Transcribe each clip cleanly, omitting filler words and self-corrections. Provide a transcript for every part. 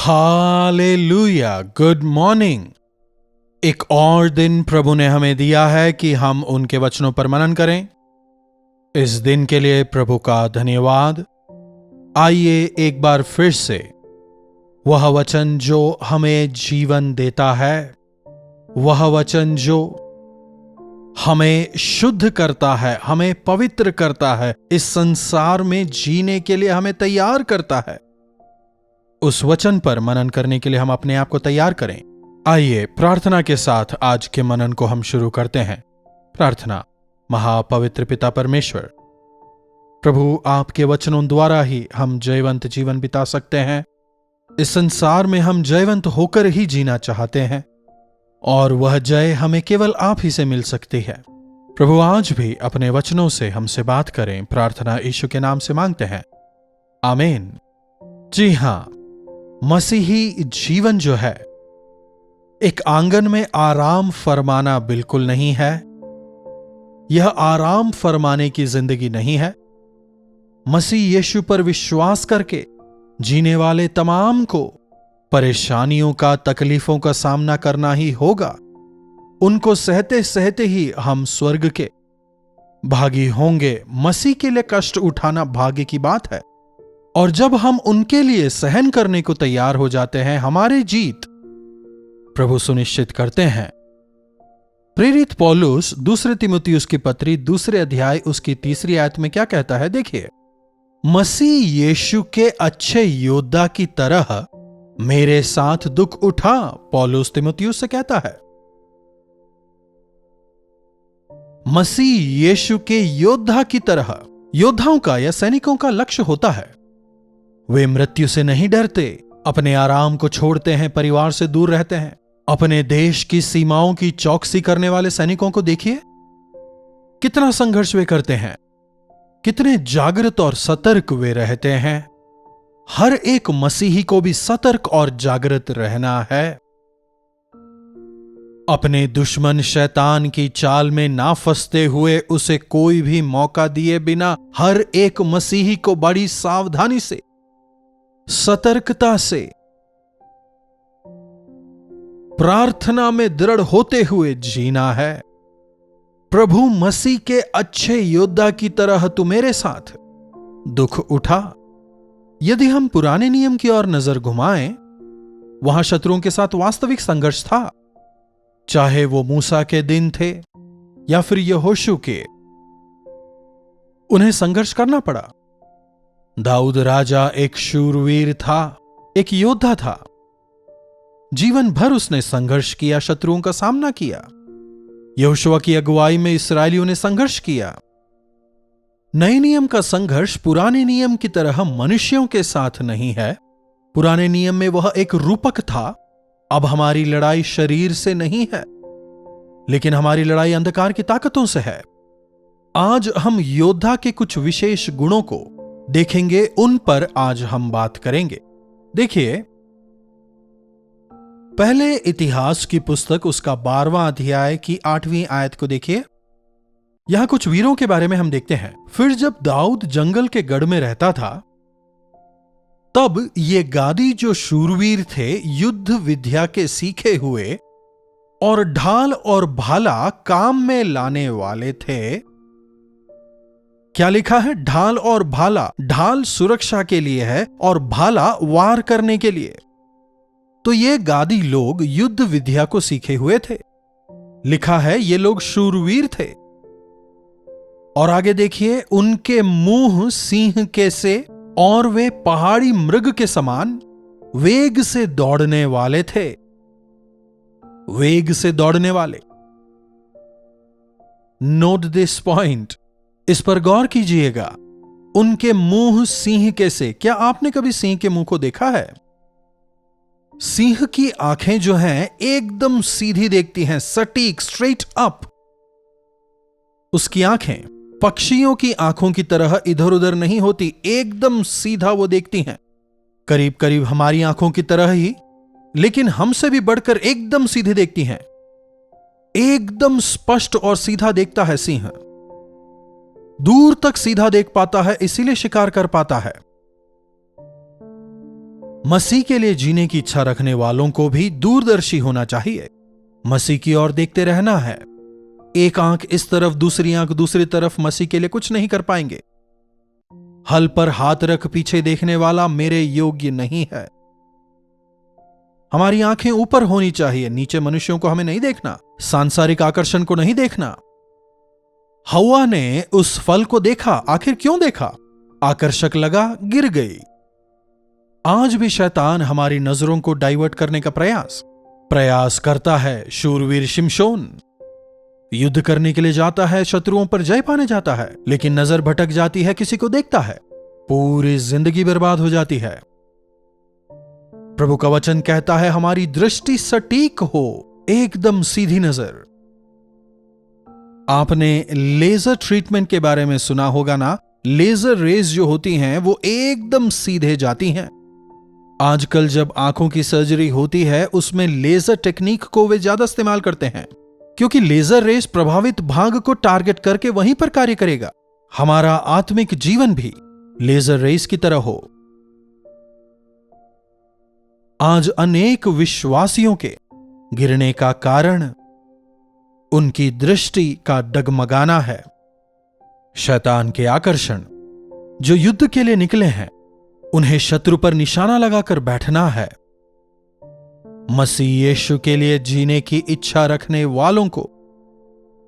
Hallelujah, good morning. एक और दिन प्रभु ने हमें दिया है कि हम उनके वचनों पर मनन करें। इस दिन के लिए प्रभु का धन्यवाद। आइए एक बार फिर से वह वचन जो हमें जीवन देता है, वह वचन जो हमें शुद्ध करता है, हमें पवित्र करता है, इस संसार में जीने के लिए हमें तैयार करता है, उस वचन पर मनन करने के लिए हम अपने आप को तैयार करें। आइए प्रार्थना के साथ आज के मनन को हम शुरू करते हैं। प्रार्थना। महापवित्र पिता परमेश्वर, प्रभु आपके वचनों द्वारा ही हम जयवंत जीवन बिता सकते हैं। इस संसार में हम जयवंत होकर ही जीना चाहते हैं और वह जय हमें केवल आप ही से मिल सकती है। प्रभु आज भी अपने वचनों से हमसे बात करें। प्रार्थना यीशु के नाम से मांगते हैं, आमीन। जी हां, मसीही जीवन जो है एक आंगन में आराम फरमाना बिल्कुल नहीं है। यह आराम फरमाने की जिंदगी नहीं है। मसीह यीशु पर विश्वास करके जीने वाले तमाम को परेशानियों का, तकलीफों का सामना करना ही होगा। उनको सहते सहते ही हम स्वर्ग के भागी होंगे। मसीह के लिए कष्ट उठाना भाग्य की बात है, और जब हम उनके लिए सहन करने को तैयार हो जाते हैं, हमारी जीत प्रभु सुनिश्चित करते हैं। प्रेरित पौलुस दूसरे तीमुथियुस की पत्री 2 अध्याय उसकी 3 आयत में क्या कहता है, देखिए। मसीह यीशु के अच्छे योद्धा की तरह मेरे साथ दुख उठा, पौलुस तीमुथियुस से कहता है। मसीह यीशु के योद्धा की तरह। योद्धाओं का या सैनिकों का लक्ष्य होता है, वे मृत्यु से नहीं डरते, अपने आराम को छोड़ते हैं, परिवार से दूर रहते हैं। अपने देश की सीमाओं की चौकसी करने वाले सैनिकों को देखिए, कितना संघर्ष वे करते हैं, कितने जागृत और सतर्क वे रहते हैं। हर एक मसीही को भी सतर्क और जागृत रहना है। अपने दुश्मन शैतान की चाल में ना फंसते हुए, उसे कोई भी मौका दिए बिना हर एक मसीही को बड़ी सावधानी से, सतर्कता से, प्रार्थना में दृढ़ होते हुए जीना है। प्रभु मसीह के अच्छे योद्धा की तरह तू मेरे साथ दुख उठा। यदि हम पुराने नियम की ओर नजर घुमाएं, वहां शत्रुओं के साथ वास्तविक संघर्ष था, चाहे वो मूसा के दिन थे या फिर यहोशू के। उन्हें संघर्ष करना पड़ा। दाऊद राजा एक शूरवीर था, एक योद्धा था। जीवन भर उसने संघर्ष किया, शत्रुओं का सामना किया। यहोशुआ की अगुवाई में इस्राएलियों ने संघर्ष किया। नए नियम का संघर्ष पुराने नियम की तरह मनुष्यों के साथ नहीं है। पुराने नियम में वह एक रूपक था। अब हमारी लड़ाई शरीर से नहीं है, लेकिन हमारी लड़ाई अंधकार की ताकतों से है। आज हम योद्धा के कुछ विशेष गुणों को देखेंगे, उन पर आज हम बात करेंगे। देखिए, पहले इतिहास की पुस्तक उसका 12वां अध्याय की 8वीं आयत को देखिए। यहां कुछ वीरों के बारे में हम देखते हैं। फिर जब दाऊद जंगल के गढ़ में रहता था, तब ये गादी जो शूरवीर थे, युद्ध विद्या के सीखे हुए और ढाल और भाला काम में लाने वाले थे। क्या लिखा है? ढाल और भाला। ढाल सुरक्षा के लिए है और भाला वार करने के लिए। तो ये गादी लोग युद्ध विद्या को सीखे हुए थे। लिखा है ये लोग शूरवीर थे। और आगे देखिए, उनके मुंह सिंह के से और वे पहाड़ी मृग के समान वेग से दौड़ने वाले थे। वेग से दौड़ने वाले। नोट दिस पॉइंट, इस पर गौर कीजिएगा। उनके मुंह सिंह के से। क्या आपने कभी सिंह के मुंह को देखा है? सिंह की आंखें जो हैं एकदम सीधी देखती हैं, सटीक, स्ट्रेट अप। उसकी आंखें पक्षियों की आंखों की तरह इधर उधर नहीं होती, एकदम सीधा वो देखती हैं। करीब करीब हमारी आंखों की तरह ही, लेकिन हमसे भी बढ़कर एकदम सीधे देखती हैं। एकदम स्पष्ट और सीधा देखता है सिंह। दूर तक सीधा देख पाता है, इसीलिए शिकार कर पाता है। मसीह के लिए जीने की इच्छा रखने वालों को भी दूरदर्शी होना चाहिए। मसीह की ओर देखते रहना है। एक आंख इस तरफ, दूसरी आंख दूसरी तरफ मसीह के लिए कुछ नहीं कर पाएंगे। हल पर हाथ रख पीछे देखने वाला मेरे योग्य नहीं है। हमारी आंखें ऊपर होनी चाहिए। नीचे मनुष्यों को हमें नहीं देखना, सांसारिक आकर्षण को नहीं देखना। हव्वा ने उस फल को देखा, आखिर क्यों देखा? आकर्षक लगा, गिर गई। आज भी शैतान हमारी नजरों को डाइवर्ट करने का प्रयास करता है। शूरवीर शिमशोन युद्ध करने के लिए जाता है, शत्रुओं पर जय पाने जाता है, लेकिन नजर भटक जाती है, किसी को देखता है, पूरी जिंदगी बर्बाद हो जाती है। प्रभु का वचन कहता है हमारी दृष्टि सटीक हो, एकदम सीधी नजर। आपने लेजर ट्रीटमेंट के बारे में सुना होगा ना। लेजर रेज जो होती हैं वो एकदम सीधे जाती हैं। आजकल जब आंखों की सर्जरी होती है उसमें लेजर टेक्निक को वे ज्यादा इस्तेमाल करते हैं, क्योंकि लेजर रेज प्रभावित भाग को टारगेट करके वहीं पर कार्य करेगा। हमारा आत्मिक जीवन भी लेजर रेज की तरह हो। आज अनेक विश्वासियों के गिरने का कारण उनकी दृष्टि का डगमगाना है। शैतान के आकर्षण। जो युद्ध के लिए निकले हैं उन्हें शत्रु पर निशाना लगाकर बैठना है। मसीह यीशु के लिए जीने की इच्छा रखने वालों को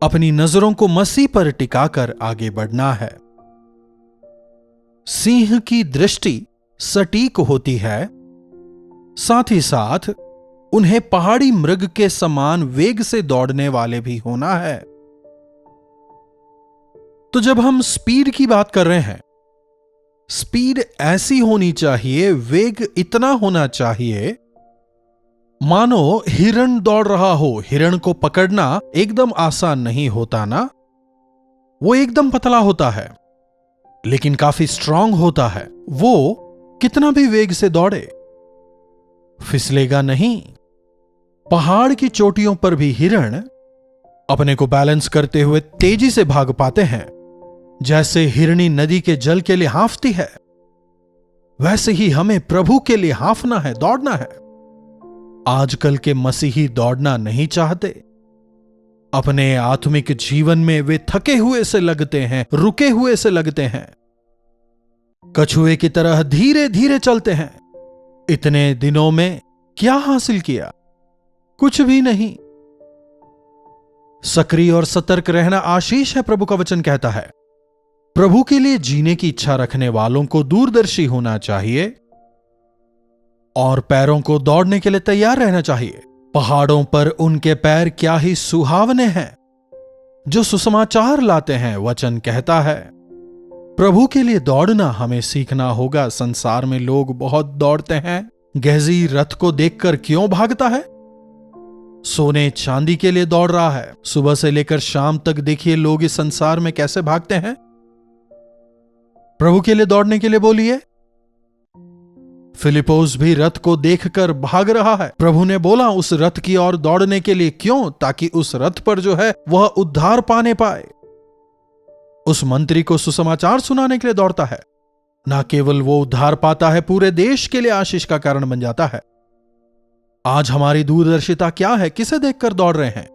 अपनी नजरों को मसीह पर टिकाकर आगे बढ़ना है। सिंह की दृष्टि सटीक होती है, साथ ही साथ उन्हें पहाड़ी मृग के समान वेग से दौड़ने वाले भी होना है। तो जब हम स्पीड की बात कर रहे हैं, स्पीड ऐसी होनी चाहिए, वेग इतना होना चाहिए मानो हिरण दौड़ रहा हो। हिरण को पकड़ना एकदम आसान नहीं होता ना। वो एकदम पतला होता है लेकिन काफी स्ट्रांग होता है। वो कितना भी वेग से दौड़े फिसलेगा नहीं। पहाड़ की चोटियों पर भी हिरण अपने को बैलेंस करते हुए तेजी से भाग पाते हैं। जैसे हिरनी नदी के जल के लिए हाँफती है, वैसे ही हमें प्रभु के लिए हाँफना है, दौड़ना है। आजकल के मसीही दौड़ना नहीं चाहते। अपने आत्मिक जीवन में वे थके हुए से लगते हैं, रुके हुए से लगते हैं, कछुए की तरह धीरे धीरे चलते हैं। इतने दिनों में क्या हासिल किया? कुछ भी नहीं। सक्रिय और सतर्क रहना आशीष है, प्रभु का वचन कहता है। प्रभु के लिए जीने की इच्छा रखने वालों को दूरदर्शी होना चाहिए और पैरों को दौड़ने के लिए तैयार रहना चाहिए। पहाड़ों पर उनके पैर क्या ही सुहावने हैं जो सुसमाचार लाते हैं। वचन कहता है प्रभु के लिए दौड़ना हमें सीखना होगा। संसार में लोग बहुत दौड़ते हैं। गेहजी रथ को देखकर क्यों भागता है? सोने चांदी के लिए दौड़ रहा है। सुबह से लेकर शाम तक देखिए लोग इस संसार में कैसे भागते हैं। प्रभु के लिए दौड़ने के लिए बोलिए। फिलिपोस भी रथ को देखकर भाग रहा है। प्रभु ने बोला उस रथ की ओर दौड़ने के लिए। क्यों? ताकि उस रथ पर जो है वह उद्धार पाने पाए। उस मंत्री को सुसमाचार सुनाने के लिए दौड़ता है। ना केवल वो उद्धार पाता है, पूरे देश के लिए आशीष का कारण बन जाता है। आज हमारी दूरदर्शिता क्या है? किसे देखकर दौड़ रहे हैं?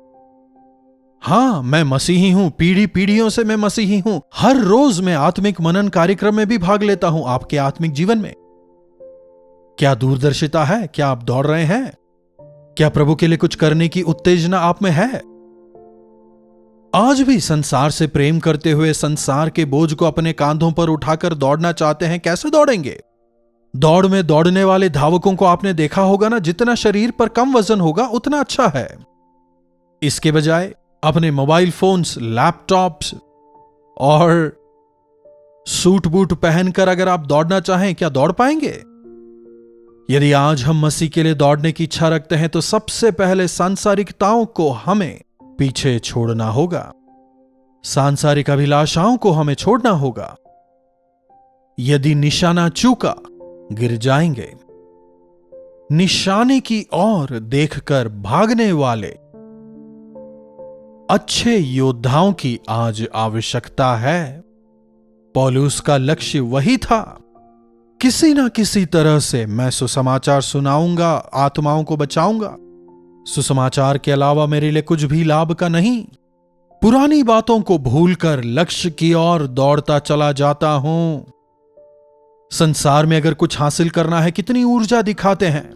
हां, मैं मसीही हूं, पीढ़ियों से मैं मसीही हूं। हर रोज मैं आत्मिक मनन कार्यक्रम में भी भाग लेता हूं। आपके आत्मिक जीवन में क्या दूरदर्शिता है? क्या आप दौड़ रहे हैं? क्या प्रभु के लिए कुछ करने की उत्तेजना आप में है? आज भी संसार से प्रेम करते हुए संसार के बोझ को अपने कांधों पर उठाकर दौड़ना चाहते हैं। कैसे दौड़ेंगे? दौड़ में दौड़ने वाले धावकों को आपने देखा होगा ना, जितना शरीर पर कम वजन होगा उतना अच्छा है। इसके बजाय अपने मोबाइल फोन्स, लैपटॉप्स और सूट बूट पहनकर अगर आप दौड़ना चाहें, क्या दौड़ पाएंगे? यदि आज हम मसीह के लिए दौड़ने की इच्छा रखते हैं तो सबसे पहले सांसारिकताओं को हमें पीछे छोड़ना होगा। सांसारिक अभिलाषाओं को हमें छोड़ना होगा। यदि निशाना चूका, गिर जाएंगे। निशाने की ओर देखकर भागने वाले अच्छे योद्धाओं की आज आवश्यकता है। पौलुस का लक्ष्य वही था। किसी ना किसी तरह से मैं सुसमाचार सुनाऊंगा, आत्माओं को बचाऊंगा। सुसमाचार के अलावा मेरे लिए कुछ भी लाभ का नहीं। पुरानी बातों को भूलकर लक्ष्य की ओर दौड़ता चला जाता हूं। संसार में अगर कुछ हासिल करना है कितनी ऊर्जा दिखाते हैं,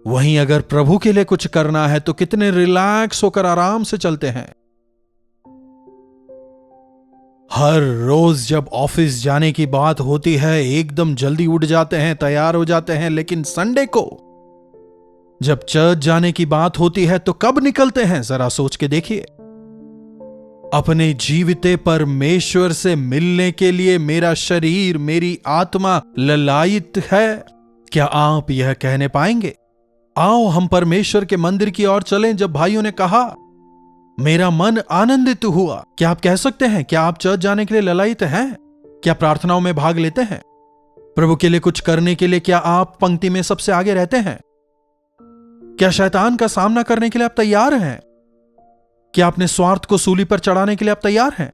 वहीं अगर प्रभु के लिए कुछ करना है तो कितने रिलैक्स होकर आराम से चलते हैं। हर रोज जब ऑफिस जाने की बात होती है एकदम जल्दी उठ जाते हैं, तैयार हो जाते हैं, लेकिन संडे को जब चर्च जाने की बात होती है तो कब निकलते हैं, जरा सोच के देखिए। अपने जीविते परमेश्वर से मिलने के लिए मेरा शरीर, मेरी आत्मा ललायित है। क्या आप यह कहने पाएंगे, आओ हम परमेश्वर के मंदिर की ओर चलें? जब भाइयों ने कहा मेरा मन आनंदित हुआ, क्या आप कह सकते हैं? क्या आप चर्च जाने के लिए ललायित हैं? क्या प्रार्थनाओं में भाग लेते हैं? प्रभु के लिए कुछ करने के लिए क्या आप पंक्ति में सबसे आगे रहते हैं? क्या शैतान का सामना करने के लिए आप तैयार हैं? क्या अपने स्वार्थ को सूली पर चढ़ाने के लिए आप तैयार हैं?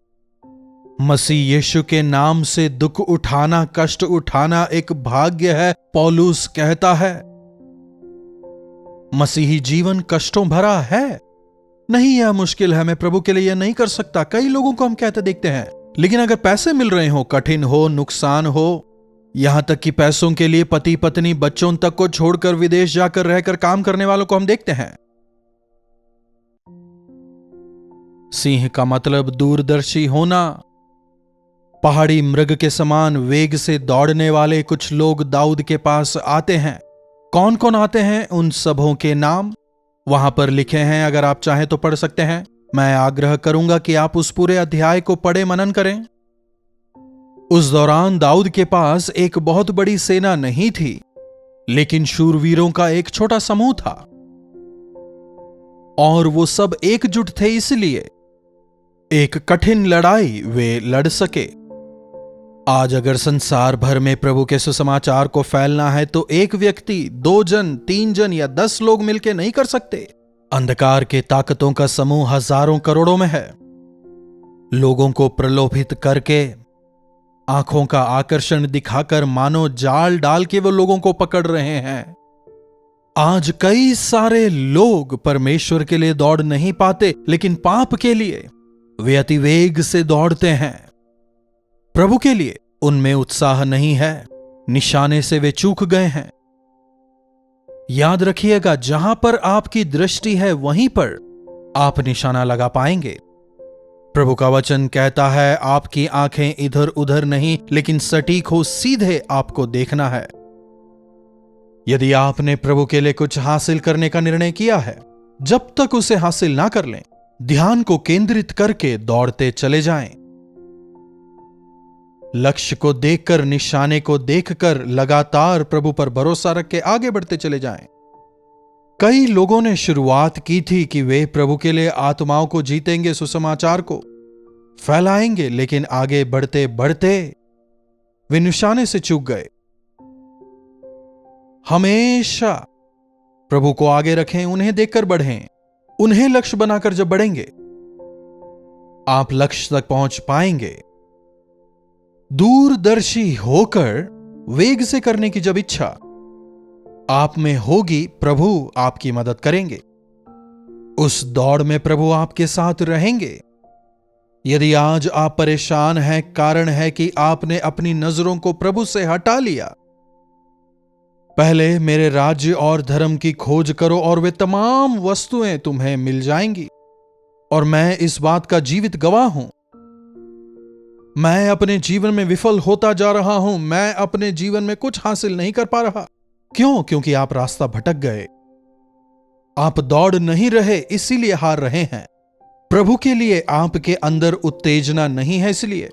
मसीह यीशु के नाम से दुख उठाना, कष्ट उठाना एक भाग्य है, पौलुस कहता है। मसीही जीवन कष्टों भरा है। नहीं, यह मुश्किल है, मैं प्रभु के लिए यह नहीं कर सकता। कई लोगों को हम कहते देखते हैं, लेकिन अगर पैसे मिल रहे हो, कठिन हो, नुकसान हो, यहां तक कि पैसों के लिए पति पत्नी बच्चों तक को छोड़कर विदेश जाकर रहकर काम करने वालों को हम देखते हैं। सिंह का मतलब दूरदर्शी होना। पहाड़ी मृग के समान वेग से दौड़ने वाले कुछ लोग दाऊद के पास आते हैं। कौन कौन आते हैं, उन सबों के नाम वहां पर लिखे हैं, अगर आप चाहें तो पढ़ सकते हैं। मैं आग्रह करूंगा कि आप उस पूरे अध्याय को पढ़े मनन करें। उस दौरान दाऊद के पास एक बहुत बड़ी सेना नहीं थी, लेकिन शूरवीरों का एक छोटा समूह था और वो सब एकजुट थे, इसलिए एक कठिन लड़ाई वे लड़ सके। आज अगर संसार भर में प्रभु के सुसमाचार को फैलना है तो एक व्यक्ति, 2 जन, 3 जन या 10 लोग मिलकर नहीं कर सकते। अंधकार के ताकतों का समूह हजारों करोड़ों में है। लोगों को प्रलोभित करके, आंखों का आकर्षण दिखाकर मानो जाल डाल के वो लोगों को पकड़ रहे हैं। आज कई सारे लोग परमेश्वर के लिए दौड़ नहीं पाते, लेकिन पाप के लिए वे अतिवेग से दौड़ते हैं। प्रभु के लिए उनमें उत्साह नहीं है, निशाने से वे चूक गए हैं। याद रखिएगा, जहां पर आपकी दृष्टि है वहीं पर आप निशाना लगा पाएंगे। प्रभु का वचन कहता है, आपकी आंखें इधर उधर नहीं, लेकिन सटीक हो, सीधे आपको देखना है। यदि आपने प्रभु के लिए कुछ हासिल करने का निर्णय किया है, जब तक उसे हासिल ना कर लें, ध्यान को केंद्रित करके दौड़ते चले जाएं। लक्ष्य को देखकर, निशाने को देखकर लगातार प्रभु पर भरोसा रख के आगे बढ़ते चले जाएं। कई लोगों ने शुरुआत की थी कि वे प्रभु के लिए आत्माओं को जीतेंगे, सुसमाचार को फैलाएंगे, लेकिन आगे बढ़ते बढ़ते वे निशाने से चूक गए। हमेशा प्रभु को आगे रखें, उन्हें देखकर बढ़ें, उन्हें लक्ष्य बनाकर जब बढ़ेंगे आप लक्ष्य तक पहुंच पाएंगे। दूरदर्शी होकर वेग से करने की जब इच्छा आप में होगी, प्रभु आपकी मदद करेंगे। उस दौड़ में प्रभु आपके साथ रहेंगे। यदि आज आप परेशान हैं, कारण है कि आपने अपनी नजरों को प्रभु से हटा लिया। पहले मेरे राज्य और धर्म की खोज करो और वे तमाम वस्तुएं तुम्हें मिल जाएंगी। और मैं इस बात का जीवित गवाह हूं। मैं अपने जीवन में विफल होता जा रहा हूं। मैं अपने जीवन में कुछ हासिल नहीं कर पा रहा। क्यों? क्योंकि आप रास्ता भटक गए। आप दौड़ नहीं रहे, इसीलिए हार रहे हैं। प्रभु के लिए आपके अंदर उत्तेजना नहीं है, इसलिए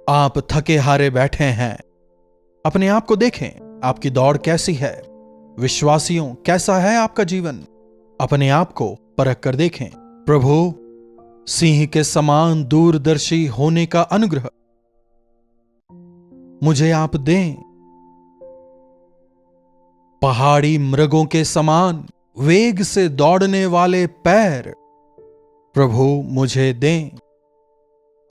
आप थके हारे बैठे हैं। अपने आप को देखें, आपकी दौड़ कैसी है? विश्वासियों, कैसा है आपका जीवन? अपने आप को परख कर देखें। प्रभु सिंह के समान दूरदर्शी होने का अनुग्रह मुझे आप दें। पहाड़ी मृगों के समान वेग से दौड़ने वाले पैर प्रभु मुझे दें।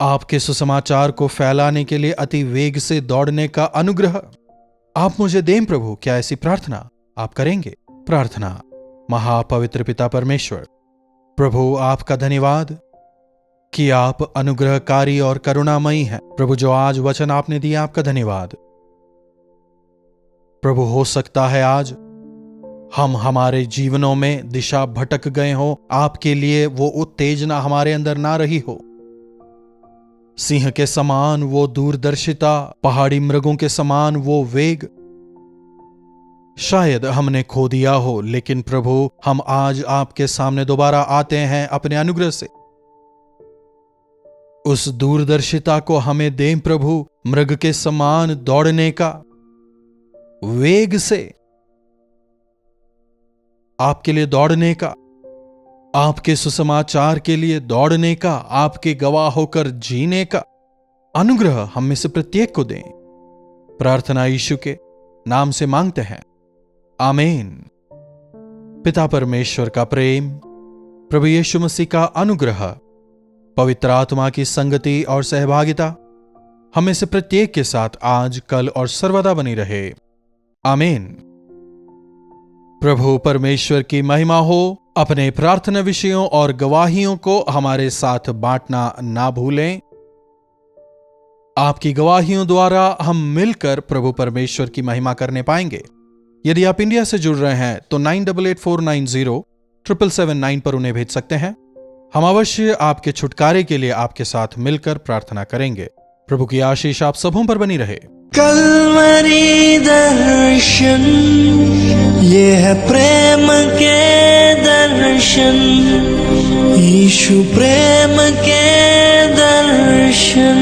आपके सुसमाचार को फैलाने के लिए अति वेग से दौड़ने का अनुग्रह आप मुझे दें प्रभु। क्या ऐसी प्रार्थना आप करेंगे? प्रार्थना। महापवित्र पिता परमेश्वर, प्रभु आपका धन्यवाद कि आप अनुग्रहकारी और करुणामयी हैं। प्रभु, जो आज वचन आपने दिया, आपका धन्यवाद। प्रभु, हो सकता है आज हम हमारे जीवनों में दिशा भटक गए हो, आपके लिए वो उत्तेजना हमारे अंदर ना रही हो। सिंह के समान वो दूरदर्शिता, पहाड़ी मृगों के समान वो वेग शायद हमने खो दिया हो, लेकिन प्रभु हम आज आपके सामने दोबारा आते हैं अपने अनुग्रह से। उस दूरदर्शिता को हमें दें प्रभु, मृग के समान दौड़ने का, वेग से आपके लिए दौड़ने का, आपके सुसमाचार के लिए दौड़ने का, आपके गवाह होकर जीने का अनुग्रह हम में से प्रत्येक को दें। प्रार्थना यीशु के नाम से मांगते हैं, आमीन। पिता परमेश्वर का प्रेम, प्रभु यीशु मसीह का अनुग्रह, पवित्र आत्मा की संगति और सहभागिता हमें से प्रत्येक के साथ आज, कल और सर्वदा बनी रहे, आमीन। प्रभु परमेश्वर की महिमा हो। अपने प्रार्थना विषयों और गवाहियों को हमारे साथ बांटना ना भूलें। आपकी गवाहियों द्वारा हम मिलकर प्रभु परमेश्वर की महिमा करने पाएंगे। यदि आप इंडिया से जुड़ रहे हैं तो 9884907779 पर उन्हें भेज सकते हैं। हम अवश्य आपके छुटकारे के लिए आपके साथ मिलकर प्रार्थना करेंगे। प्रभु की आशीष आप सबों पर बनी रहे। कल्वरी दर्शन, ये है प्रेम के दर्शन, यीशु प्रेम के दर्शन।